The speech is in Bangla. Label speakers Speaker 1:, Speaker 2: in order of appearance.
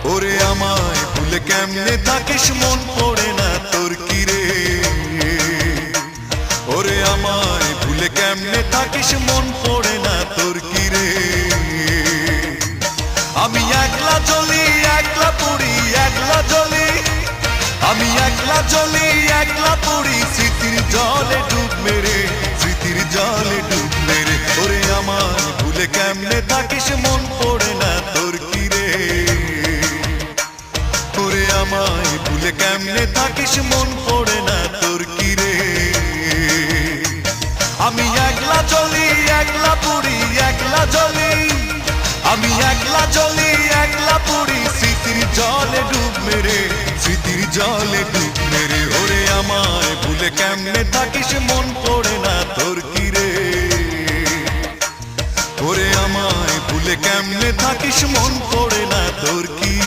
Speaker 1: ওরে আমায় ভুলে কেমনে থাকিস মন পড়ে না তোর কি রে ওরে আমায় ভুলে কেমনে থাকিস মন পড়ে না তোর কি রে আমি একলা জ্বলি একলা পুড়ি একলা জ্বলি আমি একলা জ্বলি একলা পুড়ি স্মৃতির জলে ডুব মেরে স্মৃতির জলে ডুব মেরে ওরে আমায় ভুলে কেমনে থাকিস মন পড়ে না তোর কি রে ওরে আমায় ভুলে কেমনে থাকিস মন পড়ে না তোর কি রে আমি একলা জ্বলি একলা পুড়ি একলা জ্বলি আমি একলা জ্বলি একলা পুড়ি স্মৃতির জলে ডুব মেরে স্মৃতির জলে ডুব মেরে ওরে আমায় ভুলে কেমনে থাকিস মন পড়ে না তোর কি রে ওরে আমায় ভুলে কেমনে থাকিস মন পড়ে না